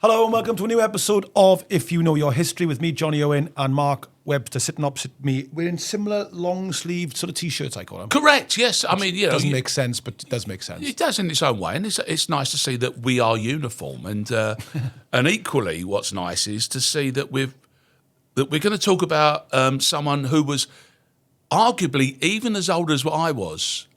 Hello and welcome to a new episode of If You Know Your History with me, Jonny Owen, and Mark Webster sitting opposite me. We're in similar long-sleeved sort of T-shirts, I call them. Correct, yes. I mean, you know... Doesn't make sense, but it does make sense. It does in its own way, and it's nice to see that we are uniform. And and equally, what's nice is to see that we're going to talk about someone who was arguably even as old as what I was,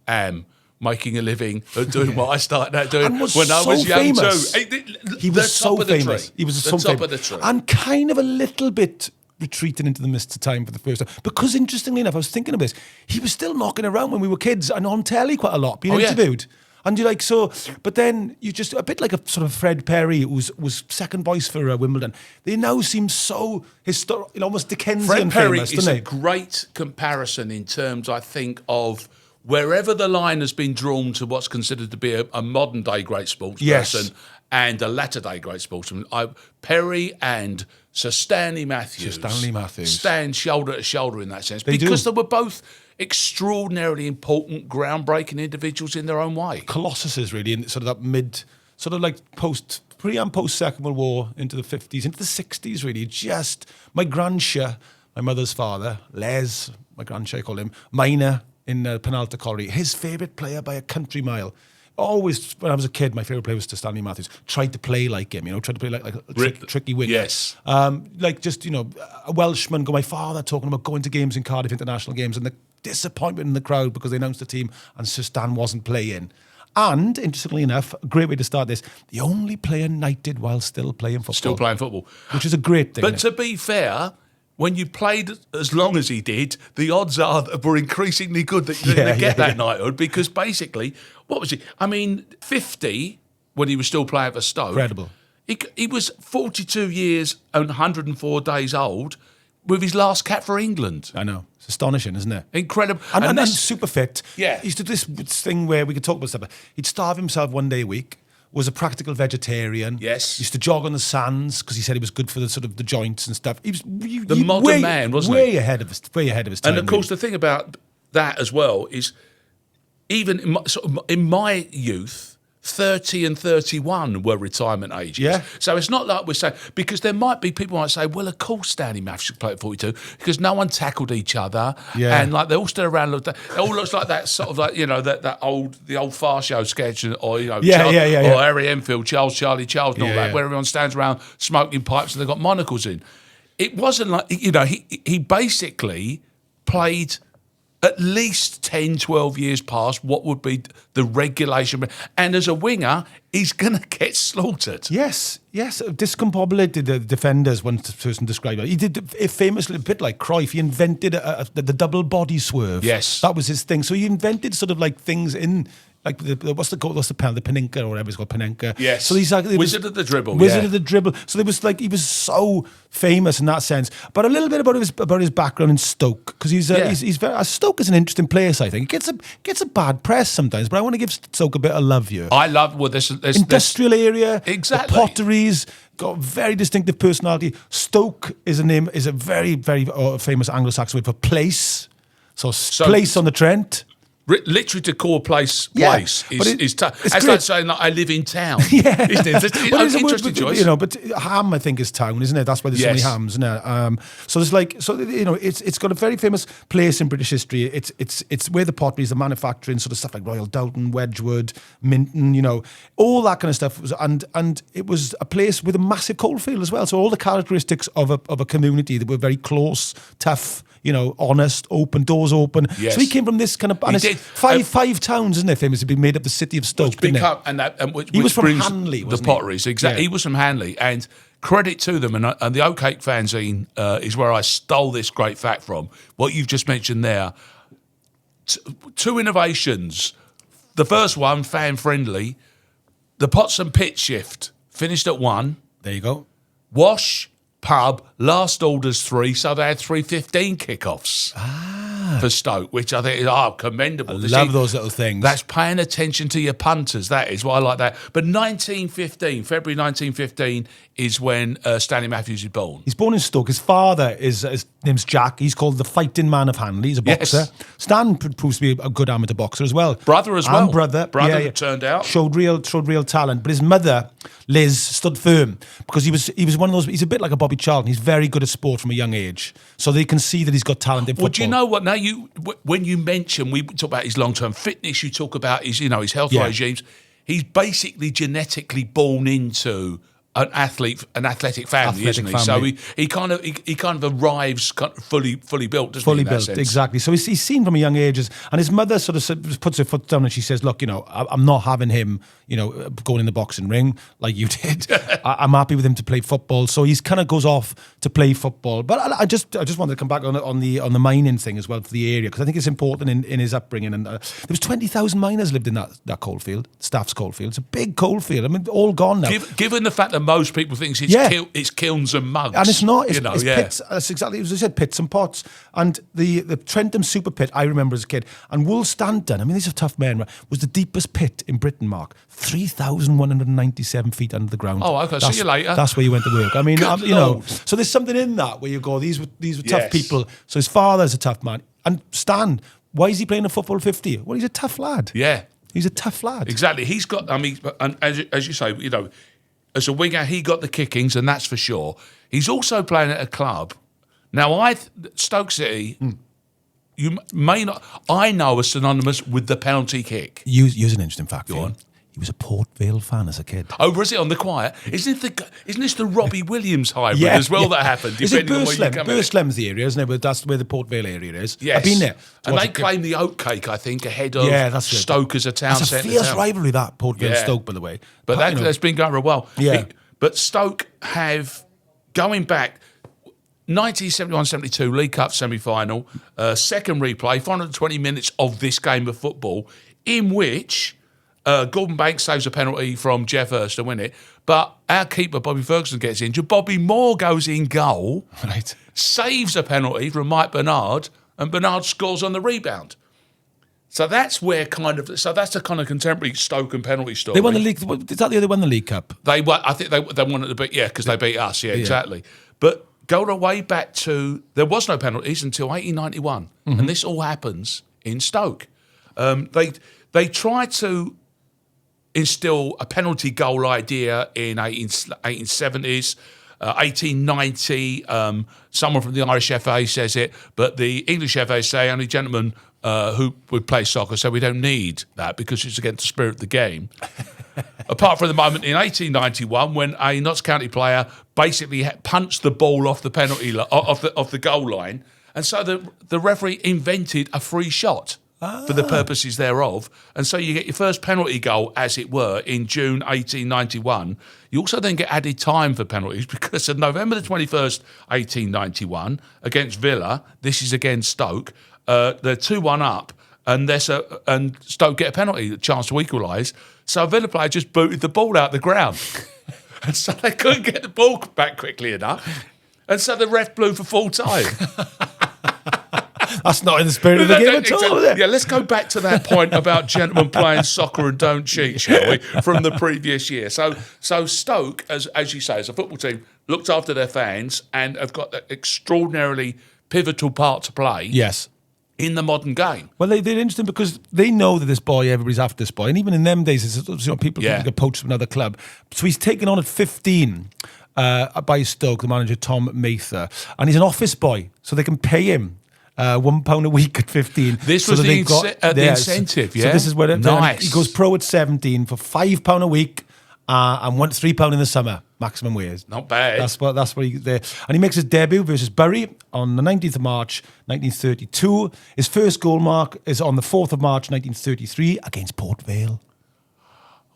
making a living doing what I started out doing when I was young famous. too. He was so famous. He was so famous. Top of the tree. And kind of a little bit retreating into the mists of time for the first time. Because interestingly enough, I was thinking of this, he was still knocking around when we were kids and on telly quite a lot, being interviewed. And you're like, so, but then you just, a bit like a sort of Fred Perry, who was second voice for Wimbledon. They now seem so historic, almost Dickensian Fred Perry famous, is don't a they? great comparison in terms, I think, of wherever the line has been drawn to what's considered to be a modern-day great sportsperson and a latter-day great sportsman. Perry and Sir Stanley Matthews. Stand shoulder to shoulder in that sense. They were both extraordinarily important, groundbreaking individuals in their own way. Colossuses, really, in sort of that sort of like pre and post Second World War into the 50s, into the 60s, really. Just my grandshire, my mother's father, Les, my grandshire, I call him, Minor in Penalta Colliery, his favourite player by a country mile. Always, when I was a kid, my favourite player was Sir Stanley Matthews. Tried to play like him, tried to play like a tricky winger. Yes. Like just, a Welshman, my father talking about going to games in Cardiff, international games, and the disappointment in the crowd because they announced the team and Sir Stan wasn't playing. And, interestingly enough, a great way to start this, the only player knighted while still playing football. Still playing football. Which is a great thing. But to be fair, when you played as long as he did, the odds are that were increasingly good that you're going to get that knighthood, because basically, what was he? I mean, 50 when he was still playing for Stoke. Incredible. He was 42 years and 104 days old with his last cap for England. I know. It's astonishing, isn't it? Incredible. And then super fit. Yeah. He used to do this thing where we could talk about stuff. He'd starve himself one day a week. Was a practical vegetarian. Yes. Used to jog on the sands because he said he was good for the sort of the joints and stuff. He was the modern man, wasn't he? Way ahead of his time. And of course, the thing about that as well is, even in my youth, 30 and 31 were retirement ages. Yeah. So it's not like we're saying, because there might be people who might say, well, of course Stanley Matthews should play at 42 because no one tackled each other. Yeah. And like they all stood around, it all looks like that sort of like, the old Far Show sketch, or, or Harry Enfield, Charlie Charles and all that, where everyone stands around smoking pipes and they've got monocles in. It wasn't like, he basically played at least 10, 12 years past what would be the regulation. And as a winger, he's going to get slaughtered. Yes. Discombobulated the defenders, one person described it. He did it famously, a bit like Cruyff. He invented the double body swerve. Yes. That was his thing. So he invented sort of like things in... Like what's the pen? The Panenka or whatever it's called, Panenka. Yes. So he's like Wizard of the Dribble. Wizard of the Dribble. So there was he was so famous in that sense. But a little bit about his background in Stoke, because he's very Stoke is an interesting place. I think it gets a bad press sometimes, but I want to give Stoke a bit of love here. I love this industrial area. Exactly. The potteries. Got a very distinctive personality. Stoke is a very, very famous Anglo-Saxon word for place. So place on the Trent. Literally to call a place is tough. It's like saying that I live in town. Yeah. Isn't it? It's an interesting choice. But Ham, I think, is town, isn't it? That's why there's so many hams, isn't it? So there's it's got a very famous place in British history. It's where the potteries, the manufacturing, sort of stuff like Royal Dalton, Wedgwood, Minton, all that kind of stuff. And it was a place with a massive coalfield as well. So all the characteristics of a community that were very close, tough, honest, open, doors open. Yes. So he came from this kind of... And five towns, isn't it, famous, to be made up the city of Stoke, he was from Hanley, wasn't the potteries, exactly. Yeah. He was from Hanley, and credit to them, and the Oatcake fanzine is where I stole this great fact from. What you've just mentioned there, two innovations. The first one, fan-friendly, the pots and pit shift, finished at 1. There you go. Wash, pub, last orders 3, so they had 3:15 kickoffs for Stoke, which I think is commendable. I love those little things. That's paying attention to your punters. That is why I like that. But February 1915 is when Stanley Matthews is born. He's born in Stoke. His father is name's Jack. He's called the fighting man of Hanley. He's a boxer. Yes. Stan proves to be a good amateur boxer as well. Brother as well. And brother Brother turned out. Showed real talent. But his mother, Liz, stood firm because he was one of those. He's a bit like a Bobby Charlton. He's very good at sport from a young age, so they can see that he's got talent in football. Well, do you know what? Now when you mention, we talk about his long-term fitness. You talk about his health regimes. He's basically genetically born into an athletic family, isn't he? So he kind of arrives fully built, doesn't he? Fully built, exactly. So he's seen from a young age, and his mother sort of puts her foot down and she says, "Look, I'm not having him, going in the boxing ring like you did. I'm happy with him to play football." So he's kind of goes off to play football. But I just wanted to come back on the mining thing as well for the area because I think it's important in his upbringing. And there was 20,000 miners lived in that coalfield, Staff's coalfield. It's a big coalfield. I mean, all gone now. Given the fact that most people think it's kilns and mugs. And it's not. It's pits. That's exactly as I said, pits and pots. And the Trentham Super Pit, I remember as a kid. And Woolstanton, I mean, these are tough men, right, was the deepest pit in Britain, Mark. 3,197 feet under the ground. Oh, okay. See you later. That's where you went to work. I mean, so there's something in that where you go, these were tough people. So his father's a tough man. And Stan, why is he playing a football 50? Well, he's a tough lad. Yeah. He's a tough lad. Exactly. He's got, and as you say, as a winger, he got the kickings, and that's for sure. He's also playing at a club. Now, Stoke City, you may not, I know are synonymous with the penalty kick. Here's an interesting fact. Go on. He was a Port Vale fan as a kid. Oh, was it on the quiet? Isn't this the Robbie Williams hybrid as well that happened? Is it Burslem? The area, isn't it? But that's where the Port Vale area is. Yes. I've been there. And they claim the oatcake, I think, ahead of Stoke as a town centre. That's a fierce rivalry, that Port Vale Stoke, by the way. But that's been going real well. Yeah. But Stoke have, going back, 1971-72 League Cup semi-final, second replay, 420 minutes of this game of football, in which Gordon Banks saves a penalty from Jeff Hurst to win it, but our keeper, Bobby Ferguson, gets injured. Bobby Moore goes in goal, right, saves a penalty from Mike Bernard, and Bernard scores on the rebound. So that's where that's a kind of contemporary Stoke and penalty story. They won the league. Is that the year they won the League Cup? They won. I think they won at the beat. Yeah, because they beat us. Yeah, exactly. But go way back to there was no penalties until 1891, and this all happens in Stoke. They tried to instill a penalty goal idea in 1870s. 1890, someone from the Irish FA says it, but the English FA say only gentlemen who would play soccer, so we don't need that because it's against the spirit of the game. Apart from the moment in 1891 when a Notts County player basically punched the ball off the penalty off the goal line, and so the referee invented a free shot for the purposes thereof, and so you get your first penalty goal, as it were, in June 1891. You also then get added time for penalties because on November the 21st, 1891, against Villa, this is against Stoke, they're 2-1 up, and Stoke get a penalty, a chance to equalise. So a Villa player just booted the ball out the ground. And so they couldn't get the ball back quickly enough. And so the ref blew for full time. That's not in the spirit of the game at all, is it? Yeah, let's go back to that point about gentlemen playing soccer and don't cheat, shall we, from the previous year. So Stoke, as you say, as a football team, looked after their fans and have got that extraordinarily pivotal part to play. Yes. In the modern game. Well, they're interesting because they know that this boy, everybody's after this boy. And even in them days, people get poached from another club. So he's taken on at 15 by Stoke, the manager, Tom Mather. And he's an office boy, so they can pay him £1 a week at 15. This was the incentive, yeah? So this is where nice. He goes pro at 17 for £5 a week and £3 in the summer, maximum wage. Not bad. That's what he there. And he makes his debut versus Bury on the 19th of March, 1932. His first goal mark is on the 4th of March, 1933, against Port Vale.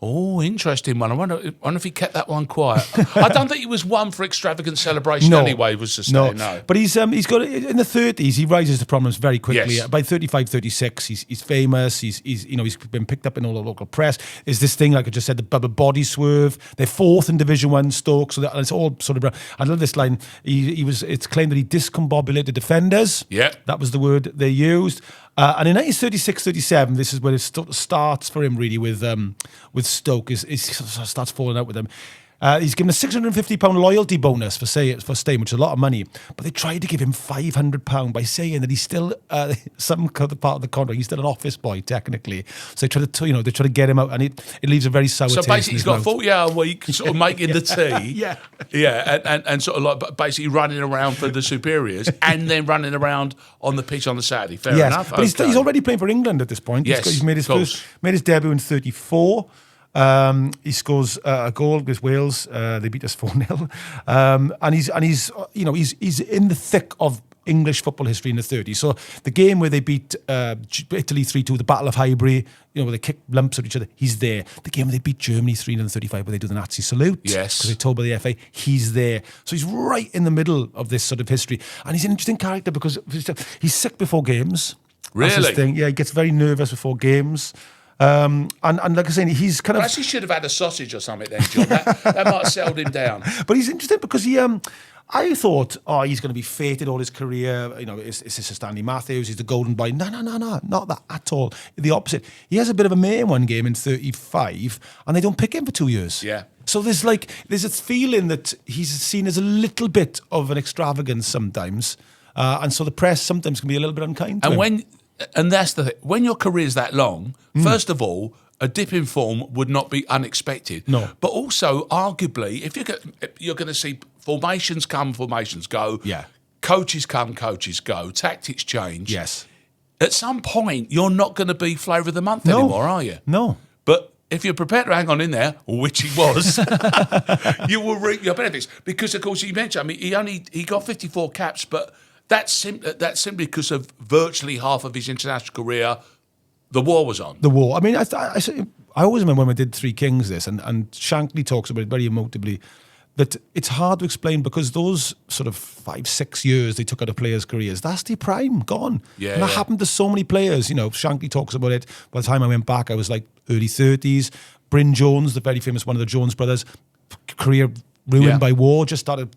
Oh, interesting one. I wonder if he kept that one quiet. I don't think he was one for extravagant celebration anyway, was to say, no. But he's got, in the 30s, he rises to prominence very quickly. Yes. By 35, 36, he's famous. He's been picked up in all the local press. Is this thing, like I just said, the Bubba body swerve. They're 4th in Division 1 Stoke, so it's all sort of, I love this line. It's claimed that he discombobulated defenders. Yeah. That was the word they used. And in 1936-37, this is where it starts for him really with Stoke. He starts falling out with them. He's given a £650 loyalty bonus for staying, which is a lot of money. But they tried to give him £500 by saying that he's still some other part of the contract. He's still an office boy technically. So they try to get him out, and it leaves a very sour taste. So basically, he's got a 40-hour week, sort of making the tea, yeah, and sort of like basically running around for the superiors, and then running around on the pitch on the Saturday. Fair enough. But he's already playing for England at this point. Yes, he's made his debut in 34. He scores a goal with Wales. They beat us 4-0, and he's in the thick of English football history in the 30s. So the game where they beat Italy 3-2, the Battle of Highbury, where they kick lumps at each other, he's there. The game where they beat Germany 3-0 in 35, where they do the Nazi salute, yes, because they're told by the FA, he's there. So he's right in the middle of this sort of history, and he's an interesting character because he's sick before games. Really? That's his thing. Yeah, he gets very nervous before games. And like I say, he's kind of... Perhaps he should have had a sausage or something then, John. That might have settled him down. But he's interesting because I thought, he's going to be fated all his career. It's Sir Stanley Matthews. He's the golden boy. No, not that at all. The opposite. He has a bit of a mare in one game in 35, and they don't pick him for 2 years. Yeah. So there's a feeling that he's seen as a little bit of an extravagance sometimes, and so the press sometimes can be a little bit unkind to him. And that's the thing. When your career's that long, first of all, a dip in form would not be unexpected. No. But also, arguably, if you're going to see formations come, formations go. Yeah. Coaches come, coaches go. Tactics change. Yes. At some point, you're not going to be flavour of the month anymore, are you? No. But if you're prepared to hang on in there, which he was, you will reap your benefits. Because, of course, you mentioned, he got 54 caps, but that's simply because of virtually half of his international career, the war was on. The war. I always remember when we did Three Kings and Shankly talks about it very emotively, that it's hard to explain because those sort of 5-6 years they took out of players' careers, that's their prime, gone. Yeah, and that happened to so many players. Shankly talks about it. By the time I went back, I was like early 30s. Bryn Jones, the very famous one of the Jones brothers, career ruined by war, just started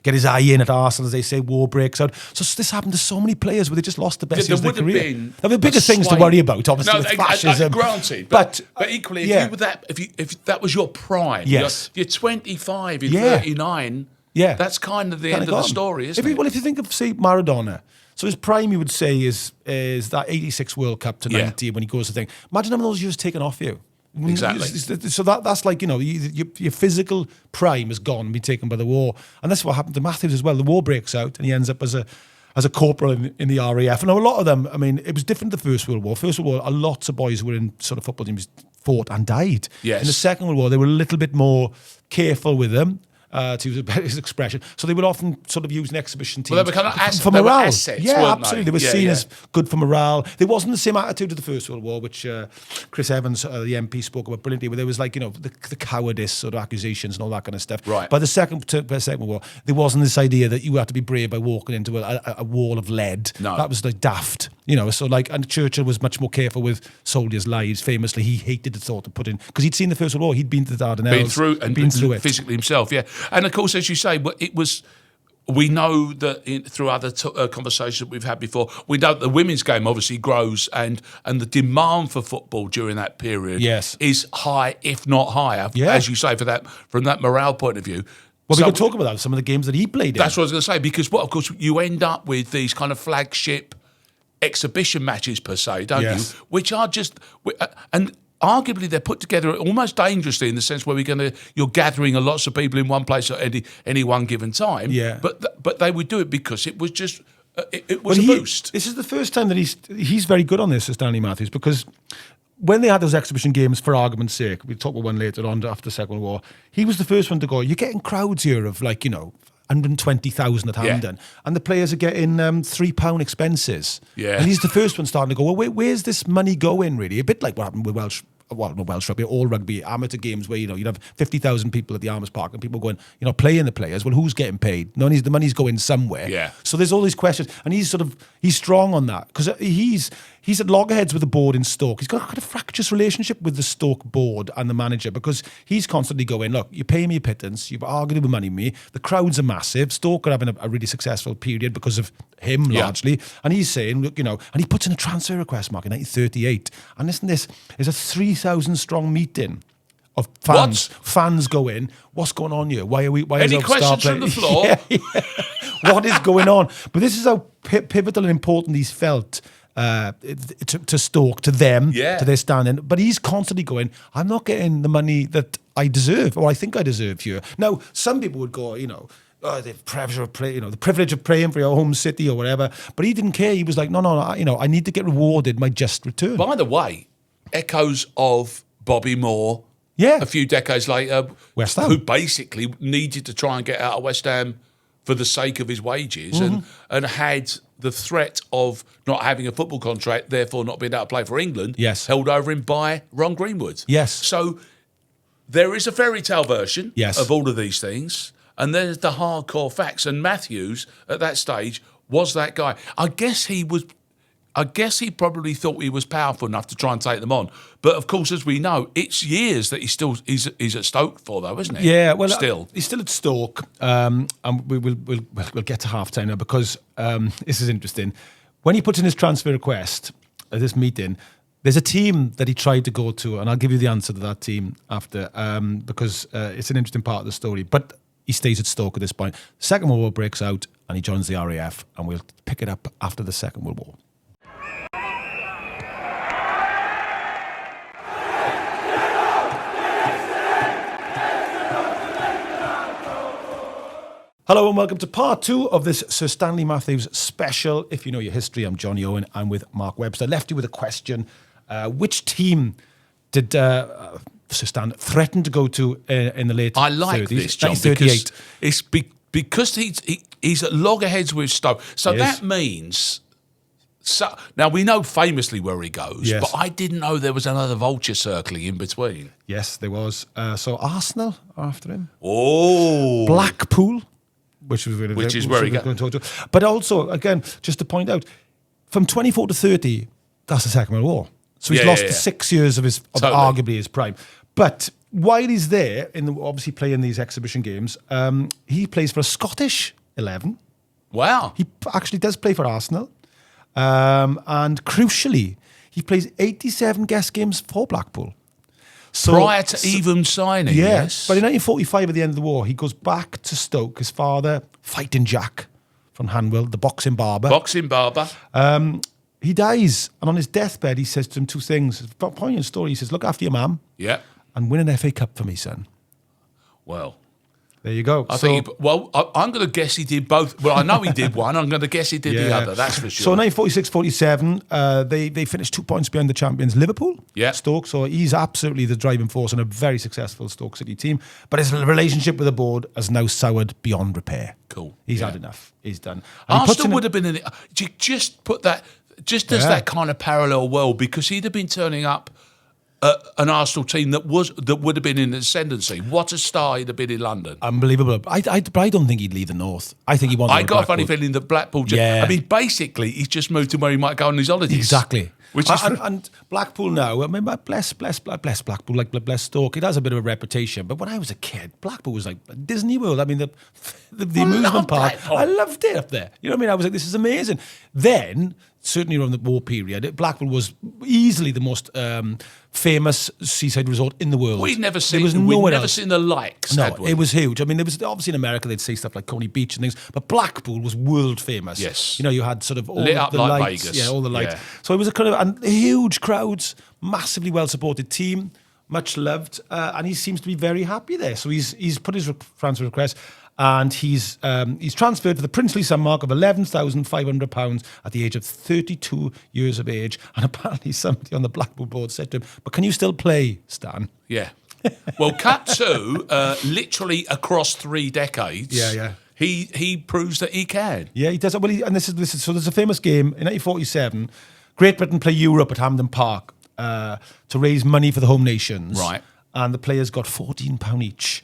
get his eye in at Arsenal, as they say, war breaks out. So this happened to so many players where they just lost the best years of their career. There were bigger things to worry about, obviously, with fascism. Granted, but equally, if that was your prime, yes, you're 25, you're 39, that's kind of the end of the story, isn't it? Well, if you think of, say, Maradona, so his prime, you would say, is that 86 World Cup to 90 when he goes to the thing. Imagine having those years taken off you. Exactly. So that's like, your physical prime is gone and been taken by the war. And that's what happened to Matthews as well. The war breaks out and he ends up as a corporal in the RAF. And a lot of them, it was different the First World War. First World War, lots of boys who were in sort of football teams fought and died. Yes. In the Second World War, they were a little bit more careful with them. To use a better expression. So they would often sort of use an exhibition team. Well, they were kind of for morale. Assets, yeah, absolutely. They were seen as good for morale. There wasn't the same attitude to the First World War, which Chris Evans, the MP, spoke about brilliantly, where there was the cowardice sort of accusations and all that kind of stuff. Right. By the Second World War, there wasn't this idea that you had to be brave by walking into a wall of lead. No. That was daft. And Churchill was much more careful with soldiers' lives. Famously, he hated the thought of putting, because he'd seen the First World War, he'd been to the Dardanelles, been through it physically himself. Yeah, and of course, as you say, it was. We know that through other conversations that we've had before, we know that the women's game obviously grows, and the demand for football during that period is high, if not higher, as you say, from that morale point of view. Well, we could talk about that, some of the games that he played in. That's what I was going to say, because of course, you end up with these kind of flagship exhibition matches per se, don't you? Which are just and arguably they're put together almost dangerously in the sense where you're gathering lots of people in one place at any one given time. Yeah. But they would do it because it was just it was a boost. This is the first time that he's very good on this, Sir Stanley Matthews, because when they had those exhibition games, for argument's sake, we'll talk about one later on after the Second World War, he was the first one to go, you're getting crowds here of 120,000 at Hampden, and the players are getting £3 expenses. Yeah. And he's the first one starting to go, well, where's this money going, really? A bit like what happened with Welsh rugby, all rugby, amateur games where, you'd have 50,000 people at the Armors Park and people going, playing the players. Well, who's getting paid? No, the money's going somewhere. Yeah. So there's all these questions, and he's strong on that because he's at loggerheads with the board in Stoke. He's got a kind of fractious relationship with the Stoke board and the manager because he's constantly going, look, you pay me a pittance, you've argued with money with me, the crowds are massive, Stoke are having a really successful period because of him largely, and he's saying, look, and he puts in a transfer request, Mark, in 1938, and listen to this, there's a 3,000 strong meeting of fans. Fans go in. What's going on here? Why are we? Why Any is questions from the floor? What is going on? But this is how pivotal and important he's felt to Stoke, to them, to their standing. But he's constantly going, I'm not getting the money that I deserve, or I think I deserve here. Now, some people would go, the privilege of playing for your home city or whatever. But he didn't care. He was like, no, I need to get rewarded my just return. By the way, echoes of Bobby Moore. Yeah. A few decades later, West Ham, who basically needed to try and get out of West Ham for the sake of his wages, and had the threat of not having a football contract, therefore not being able to play for England, held over him by Ron Greenwood. Yes. So there is a fairy tale version of all of these things, and there's the hardcore facts. And Matthews, at that stage, was that guy. I guess he probably thought he was powerful enough to try and take them on. But of course, as we know, it's years that he's at Stoke for, though, isn't he? Yeah, well, he's still at Stoke, and we'll get to half time now, because this is interesting. When he puts in his transfer request at this meeting, there's a team that he tried to go to, and I'll give you the answer to that team after, because it's an interesting part of the story. But he stays at Stoke at this point. The Second World War breaks out, and he joins the RAF, and we'll pick it up after the Second World War. Hello and welcome to part 2 of this Sir Stanley Matthews special. If you know your history, I'm Jonny Owen. I'm with Mark Webster. Left you with a question. Which team did Sir Stan threaten to go to in the late 30s? I like this, John, because he's at loggerheads with Stoke. So that means... So, now, we know famously where he goes, but I didn't know there was another vulture circling in between. Yes, there was. So Arsenal are after him. Oh. Blackpool. Which is where he going to. But also, again, just to point out, from 24 to 30, that's the Second World War. So he's lost 6 years of arguably his prime. But while he's there, obviously playing these exhibition games, he plays for a Scottish 11. Wow. He actually does play for Arsenal. And crucially, he plays 87 guest games for Blackpool. So, prior to even signing, yes. But in 1945, at the end of the war, he goes back to Stoke. His father, Fighting Jack from Hanwell, the boxing barber. He dies, and on his deathbed, he says to him 2 things. It's a poignant story. He says, look after your mum. Yeah. And win an FA Cup for me, son. Well... There you go. I'm going to guess he did both. Well, I know he did one. I'm going to guess he did the other. That's for sure. So 1946-47, they finished 2 points behind the champions Liverpool. Yeah. Stoke. So he's absolutely the driving force in a very successful Stoke City team. But his relationship with the board has now soured beyond repair. Cool. He's had enough. He's done. And Arsenal would have been in it. Just put that. Just as that kind of parallel world, because he'd have been turning up. An Arsenal team that would have been in ascendancy. What a star he'd have been in London. Unbelievable. I don't think he'd leave the North. I think he wants. I got a funny feeling that Blackpool. I mean, basically, he's just moved to where he might go on his holidays. Exactly. And Blackpool now. I mean, bless Blackpool, like bless Stoke. It has a bit of a reputation. But when I was a kid, Blackpool was like Disney World. I mean, the amusement park. I loved it up there. You know what I mean? I was like, this is amazing. Then, certainly around the war period, Blackpool was easily the most famous seaside resort in the world. We'd never seen the likes. No, it was huge. I mean, there was obviously in America they'd say stuff like Coney Beach and things, but Blackpool was world famous. Yes, you had sort of all lit up the like lights, Vegas. all the lights. Yeah. So it was a kind of and huge crowds, massively well supported team, much loved, and he seems to be very happy there. So he's put his transfer request. And he's transferred for the princely sum mark of £11,500 at the age of 32 years of age. And apparently somebody on the Blackpool board said to him, but can you still play, Stan? Yeah. Well, cut to literally across 3 decades. Yeah. He proves that he can. Yeah, he does. Well, and this is so there's a famous game in 1947. Great Britain play Europe at Hampden Park to raise money for the home nations. Right. And the players got £14 each.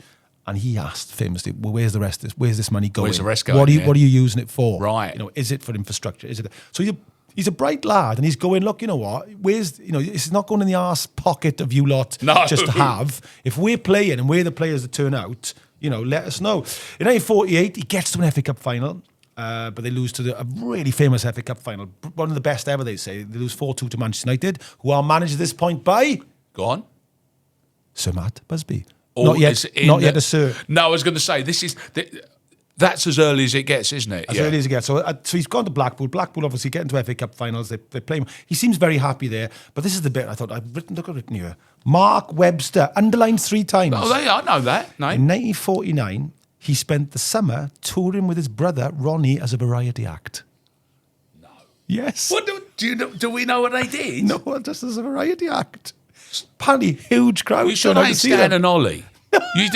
And he asked famously, well, where's the rest of this? Where's this money going? Where's the rest going? What are you using it for? Right. Is it for infrastructure? Is it? So he's a bright lad, and he's going, look, you know what? It's not going in the arse pocket of you lot just to have. If we're playing and we're the players that turn out, let us know. In 1948, he gets to an FA Cup final, but they lose to a really famous FA Cup final, one of the best ever, they say. They lose 4-2 to Manchester United, who are managed at this point by... Go on. Sir Matt Busby. Or Not yet a Sir. No, I was going to say, that's as early as it gets, isn't it? As early as it gets. So he's gone to Blackpool. Blackpool obviously get into FA Cup finals. They play him. He seems very happy there. But this is the bit I thought look at it here. Mark Webster, underlined 3 times. Oh, I know that. No. In 1949, he spent the summer touring with his brother Ronnie as a variety act. No. Yes. What do we know what they did? No, just as a variety act. Apparently, huge crowd. You sure ain't Stan and Ollie? It's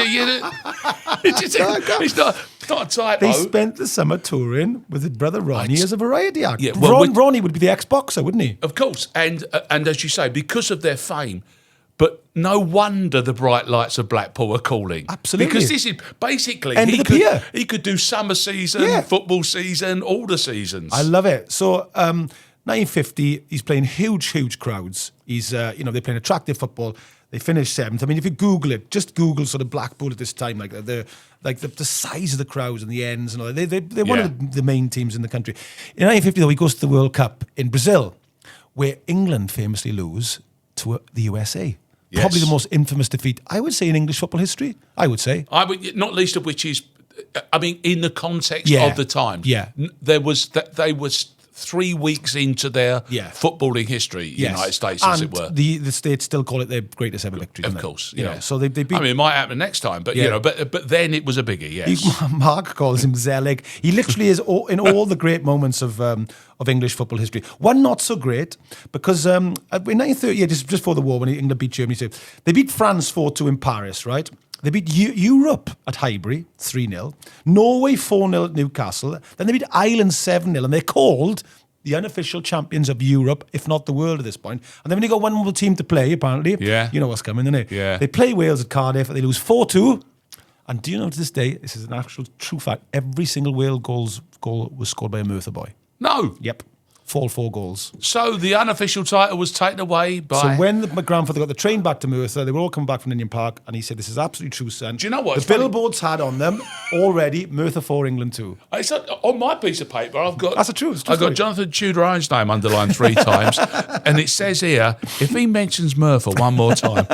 not a typo. They spent the summer touring with his brother Ronnie as a variety act. Yeah, well, Ronnie would be the ex-boxer, wouldn't he? Of course. And as you say, because of their fame, but no wonder the bright lights of Blackpool are calling. Absolutely. Because this is basically... End of the pier. He could do summer season, football season, all the seasons. I love it. So, 1950, he's playing huge crowds. He's, they're playing attractive football. They finished 7th. I mean, if you Google it, just Google sort of Blackpool at this time, like the size of the crowds and the ends and all that. They're one of the main teams in the country. In 1950, though, he goes to the World Cup in Brazil, where England famously lose to the USA. Yes. Probably the most infamous defeat, I would say, in English football history. I would say. Not least of which is, in the context of the time. Yeah. They was 3 weeks into their footballing history, United States, as it were. The States still call it their greatest ever victory. Of course, So they beat. I mean, it might happen next time, but but then it was a biggie. Yes, Mark calls him Zelig. He literally is in all the great moments of English football history. One not so great because in 1930, just before the war, when England beat Germany, so they beat France 4-2 in Paris, right? They beat Europe at Highbury 3-0, Norway 4-0 at Newcastle. Then they beat Ireland 7-0, and they're called the unofficial champions of Europe, if not the world at this point. And then when you got one more team to play, apparently, you know what's coming, isn't it? Yeah. They play Wales at Cardiff, and they lose 4-2. And do you know to this day, this is an actual true fact, every single Wales goal was scored by a Merthyr boy. No. Yep. All 4 goals. So the unofficial title was taken away by... So when my grandfather got the train back to Merthyr, they were all coming back from Indian Park, and he said, this is absolutely true, son. Do you know what? The billboards had on them already, Merthyr 4, England 2. It's on my piece of paper, I've got... That's a true I've got Jonathan Tudor-Owen's name underlined 3 times, and it says here, if he mentions Merthyr one more time...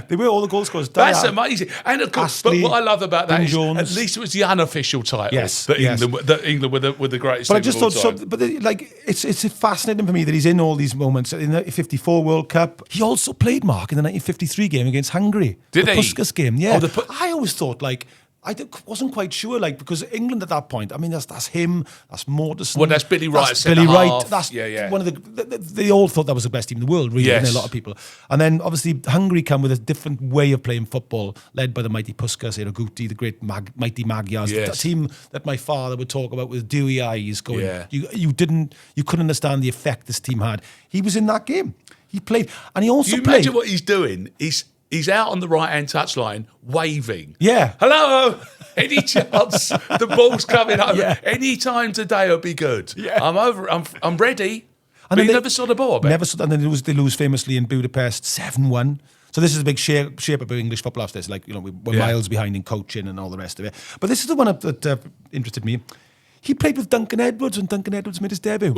They were all the goal scorers. That's amazing. And of course, but what I love about that is at least it was the unofficial title. Yes, England were the greatest. But I just thought, time. It's fascinating for me that he's in all these moments. In the '54 World Cup, he also played Mark in the 1953 game against Hungary. Did the he? Puskas game, yeah. I always thought I wasn't quite sure, because England at that point, I mean, that's him, that's Mortensen. Well, that's Billy Wright. That's Billy Wright. That's one of they all thought that was the best team in the world, really, a lot of people. And then, obviously, Hungary come with a different way of playing football, led by the mighty Puskas, Guti, the great mighty Magyars. Yes. That team that my father would talk about with dewy eyes going, you couldn't understand the effect this team had. He was in that game. He played. And he also played. Imagine what he's doing. He's out on the right-hand touchline, waving. Yeah. Hello. Any chance the ball's coming over? Yeah. Any time today will be good. Yeah. I'm ready. And but you never saw the ball, I bet. Never saw. And then they lose famously in Budapest 7-1. So this is a big shape of English football after this. We're miles behind in coaching and all the rest of it. But this is the one that interested me. He played with Duncan Edwards when Duncan Edwards made his debut.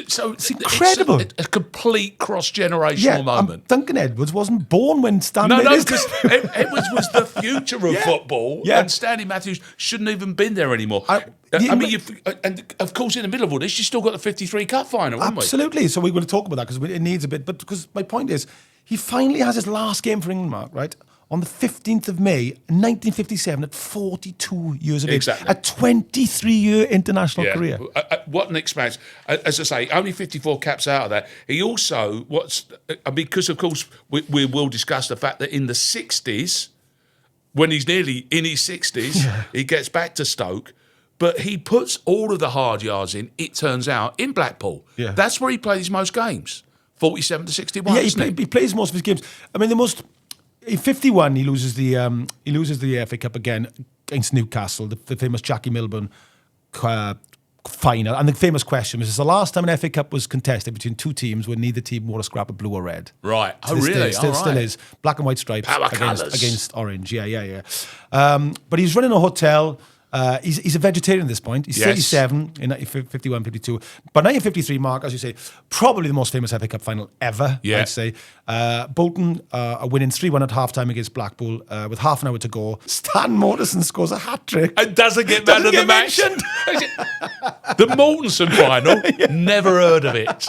So it's incredible. It's a complete cross-generational moment. Duncan Edwards wasn't born when Stanley made his debut. Edwards was the future of football, and Stanley Matthews shouldn't even been there anymore. And of course, in the middle of all this, you still got the 53 Cup final, haven't we? Absolutely. So we're going to talk about that because it needs a bit. But because my point is, he finally has his last game for England, Mark, right? On the 15th of May, 1957, at 42 years of age. Exactly. A 23-year international career. What an experience. As I say, only 54 caps out of that. He also, because of course, we will discuss the fact that in the 60s, when he's nearly in his 60s, he gets back to Stoke, but he puts all of the hard yards in, it turns out, in Blackpool. Yeah. That's where he plays most games, 47 to 61. Yeah, he plays most of his games. I mean, in 51, he loses the FA Cup again against Newcastle, the famous Jackie Milburn final. And the famous question was, the last time an FA Cup was contested between two teams where neither team wore a scrap of blue or red. Right. Oh, really? Still is. Black and white stripes Power against orange. Yeah. But he's running a hotel He's a vegetarian at this point. He's 37 in 1951, 52. But 1953, Mark, as you say, probably the most famous FA Cup final ever, I'd say. Bolton are winning 3-1 at half-time against Blackpool with half an hour to go. Stan Mortensen scores a hat-trick. And doesn't get man of the match. The Mortensen final, never heard of it.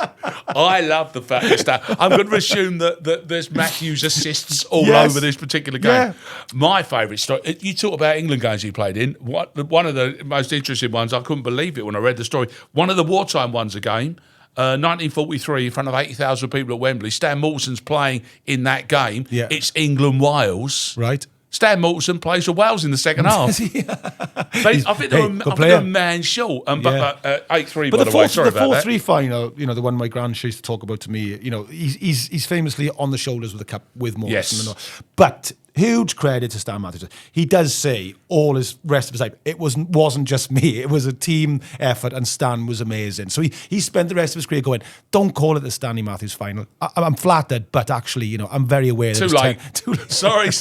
I love the fact that I'm going to assume that there's Matthews assists all over this particular game. Yeah. My favourite story, you talk about England games he played in. One of the most interesting ones, I couldn't believe it when I read the story. One of the wartime ones, a game, 1943, in front of 80,000 people at Wembley. Stan Mortensen's playing in that game. Yeah. It's England-Wales. Right. Stan Mortensen plays for Wales in the second half. I think they're a man short. But 8-3, by the way. Sorry about that. The 4-3 final, the one my grand used to talk about to me, he's famously on the shoulders with the cup with Mortensen. Yes. But huge credit to Stan Matthews. He does say all his rest of his life, it wasn't just me. It was a team effort, and Stan was amazing. So he spent the rest of his career going, don't call it the Stanley Matthews final. I'm flattered, but actually, I'm very aware that Too late. Sorry,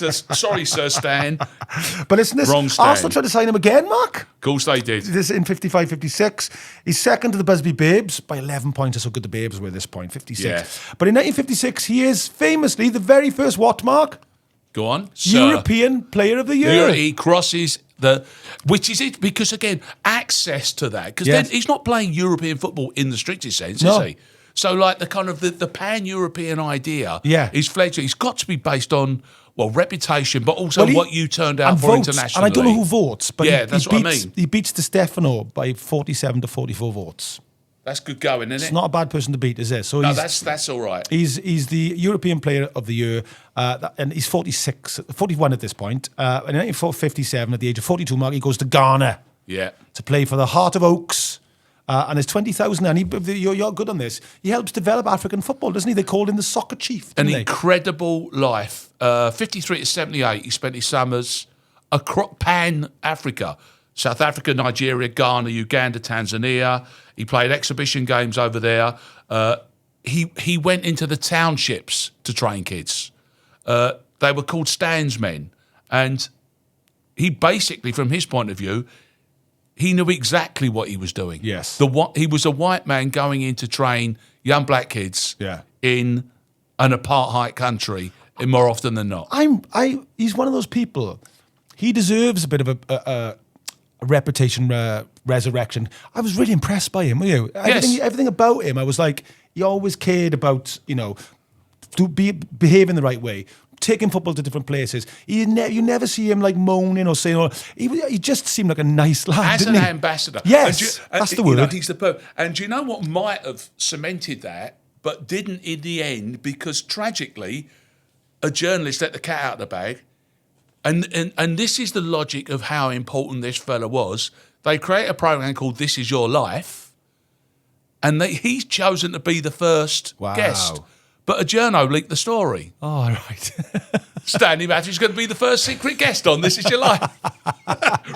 Sir Stan. But listen, Wrong Stan. Arsenal tried to sign him again, Mark. Of course they did. This in 55, 56. He's second to the Busby Babes by 11 points. That's how good the Babes were at this point, 56. Yeah. But in 1956, he is famously the very first what, Mark? Go on. European Player of the Year. He crosses which is it, because again, access to that, because then he's not playing European football in the strictest sense, is he? So like the kind of the pan-European idea is fledgling. It's got to be based on, reputation, but also what you turned out for votes, internationally. And I don't know who votes, but that's what I mean. He beats Di Stefano by 47 to 44 votes. That's good going, isn't it? It's not a bad person to beat, is it? So that's all right. He's the European Player of the Year, and he's 41 at this point. In 1957, at the age of 42, Mark, he goes to Ghana to play for the Heart of Oaks. And there's 20,000, and you're good on this. He helps develop African football, doesn't he? They called him the soccer chief. Incredible life. 53 to 78, he spent his summers pan-Africa. South Africa, Nigeria, Ghana, Uganda, Tanzania. He played exhibition games over there. He went into the townships to train kids. They were called Stan's men. And he basically, from his point of view, he knew exactly what he was doing. Yes. He was a white man going in to train young black kids in an apartheid country more often than not. He's one of those people. He deserves a bit of a reputation resurrection. I was really impressed by him, were you? Everything about him, I was like, he always cared about, behaving the right way, taking football to different places. You never see him like moaning or saying, he just seemed like a nice lad, as an ambassador. Yes, that's the word. He's the and do you know what might have cemented that, but didn't in the end, because tragically, a journalist let the cat out of the bag. And this is the logic of how important this fella was. They create a program called This Is Your Life, and he's chosen to be the first guest. But a journo leaked the story. Oh, right. Stanley Matthews is going to be the first secret guest on This Is Your Life.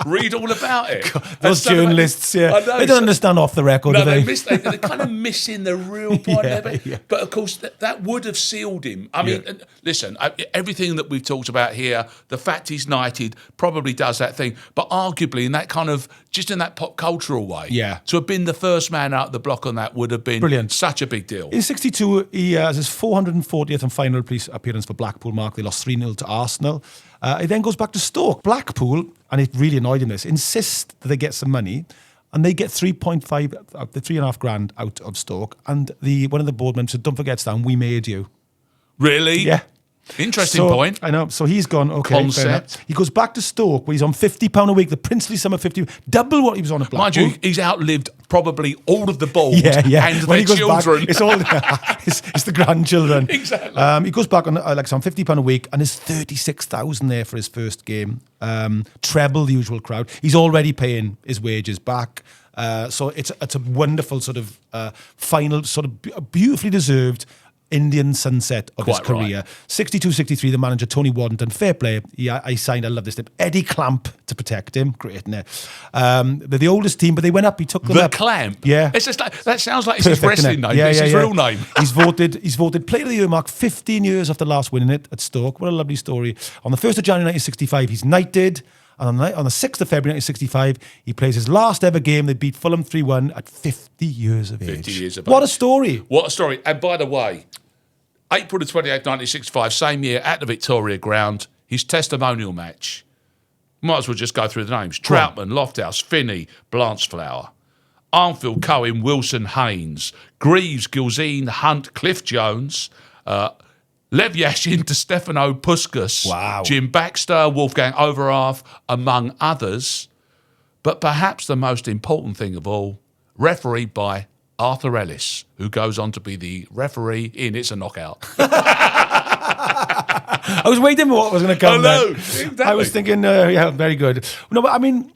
Read all about it. God, those journalists, they don't understand off the record, do they? They're kind of missing the real point of it. But of course, that would have sealed him. I mean, listen, everything that we've talked about here, the fact he's knighted probably does that thing. But arguably, in that kind of, just in that pop cultural way, to have been the first man out the block on that would have been such a big deal. In 62, he has his 440th and final appearance for Blackpool, Mark. They lost 3-0 to Arsenal. He then goes back to Stoke. Blackpool, and it really annoyed him this, insist that they get some money, and they get 3.5 grand out of Stoke. And one of the board members said, "Don't forget, Stan, we made you." Really? Yeah. Interesting point. I know. So he's gone, okay. Concept. He goes back to Stoke, where he's on £50 a week, the princely sum of 50, double what he was on at Blackpool. Mind you, he's outlived probably all of the bald and when their children. Back, it's all it's the grandchildren. Exactly. He goes back on £50 a week, and there's 36,000 there for his first game. Treble the usual crowd. He's already paying his wages back. So it's a wonderful sort of final, sort of beautifully deserved Indian sunset of his career. 62-63, the manager, Tony Waddington, fair play. I signed, I love this name, Eddie Clamp to protect him. Great, isn't it? They're the oldest team, but they went up. He took them up. The Clamp? Yeah. It's just like, that sounds like it's his wrestling name. It's his real name. He's voted Player of the Year, Mark, 15 years after last winning it at Stoke. What a lovely story. On the 1st of January 1965, he's knighted. And on the 6th of February 1965, he plays his last ever game. They beat Fulham 3-1 at 50 years of age. 50 years of What age. a story. What a story. And by the way, April the 28th, 1965, same year at the Victoria Ground, his testimonial match. Might as well just go through the names. Troutman, Lofthouse, Finney, Blanchflower. Armfield, Cohen, Wilson, Haynes. Greaves, Gilzine, Hunt, Cliff Jones. Lev Yashin to Stefano Puskas. Wow. Jim Baxter, Wolfgang Overarth, among others. But perhaps the most important thing of all, refereed by Arthur Ellis, who goes on to be the referee in It's a Knockout. I was waiting for what was going to come I know, then. exactly. I was thinking, yeah, very good. No, but I mean,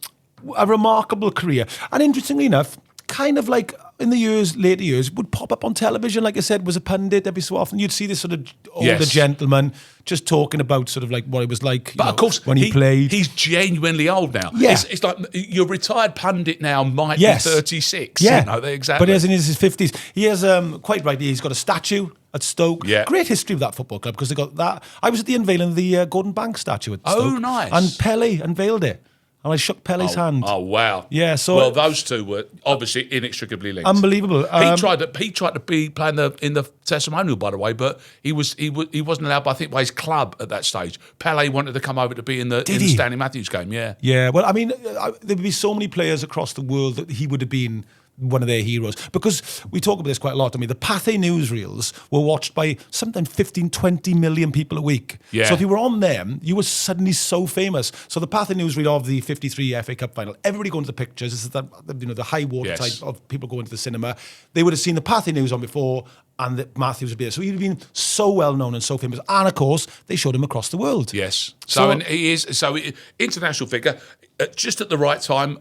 a remarkable career. And interestingly enough, kind of like in the later years, would pop up on television, like I said, was a pundit every so often. You'd see this sort of older gentleman just talking about sort of like what it was like, but of course, when he played. He's genuinely old now. Yeah. It's like your retired pundit now might be 36. Yeah. You know, exactly. But he is in his 50s. He has, quite rightly, he's got a statue at Stoke. Yeah. Great history of that football club because they got that. I was at the unveiling of the Gordon Banks statue at Stoke. Oh, nice. And Pele unveiled it. And I shook Pele's hand. Oh wow! Yeah, so well, those two were obviously inextricably linked. Unbelievable. He tried to be playing in the testimonial, by the way, but he wasn't allowed. By his club at that stage. Pele wanted to come over to be in the Stanley Matthews game. Yeah. Yeah. Well, I mean, there would be so many players across the world that he would have been one of their heroes, because we talk about this quite a lot. I mean, the Pathé newsreels were watched by sometimes 15, 20 million people a week. Yeah. So if you were on them, you were suddenly so famous. So the Pathé newsreel of the 53 FA Cup final, everybody going to the pictures. This is the high water type of people going to the cinema. They would have seen the Pathé news on before, and that Matthews would be there. So he'd have been so well known and so famous. And of course, they showed him across the world. Yes. So he is international figure, just at the right time.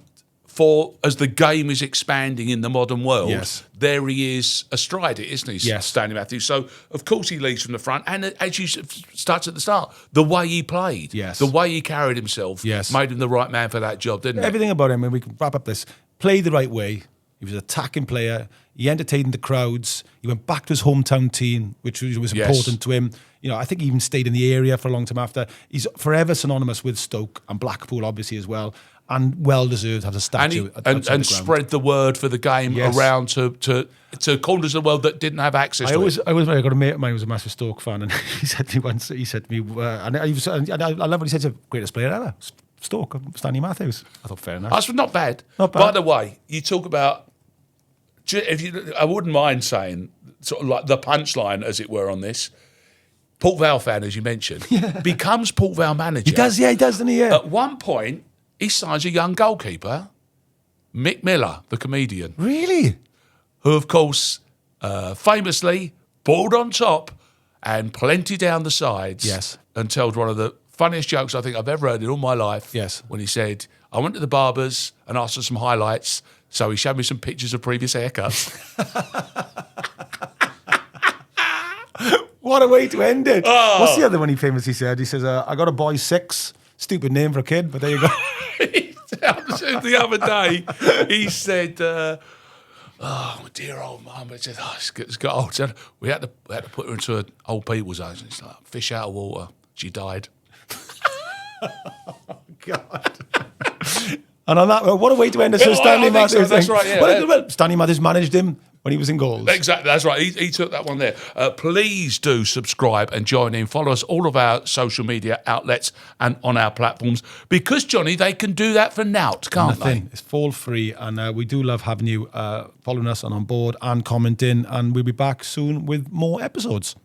As the game is expanding in the modern world, there he is astride it, isn't he, Stanley Matthews? So, of course, he leads from the front. And as you starts at the start, the way he played, the way he carried himself, made him the right man for that job, didn't it? Everything about him, and we can wrap up this, played the right way. He was an attacking player. He entertained the crowds. He went back to his hometown team, which was important to him. You know, I think he even stayed in the area for a long time after. He's forever synonymous with Stoke and Blackpool, obviously, as well. And well deserved to have a statue and spread the word for the game around to corners of the world that didn't have access to it. I got a mate of mine who was a massive Stoke fan, and he said to me once, and I love what he said, greatest player ever, Stoke, Stanley Matthews. I thought, fair enough. That's not bad. Not bad. By the way, you talk about, I wouldn't mind saying, sort of like the punchline, as it were, on this. Port Vale fan, as you mentioned, becomes Port Vale manager. He does, doesn't he? Yeah. At one point, he signs a young goalkeeper, Mick Miller, the comedian. Really? Who, of course, famously balled on top and plenty down the sides. Yes. And told one of the funniest jokes I think I've ever heard in all my life. Yes. When he said, I went to the barber's and asked for some highlights, so he showed me some pictures of previous haircuts. What a way to end it. Oh. What's the other one he famously said? He says, I got a boy 6. Stupid name for a kid, but there you go. The other day, he said, oh, dear old mum. He said, it's got old. So we had to put her into an old people's home. It's like fish out of water. She died. Oh, God. And on that, what a way to end it. So Stanley Matthews. So. That's right, yeah. Well, Stanley Matthews managed him when he was in goals. Exactly, that's right. He took that one there. Please do subscribe and join in. Follow us all of our social media outlets and on our platforms, because, Johnny, they can do that for nout, can't they? It's all free, and we do love having you following us and on board and commenting, and we'll be back soon with more episodes.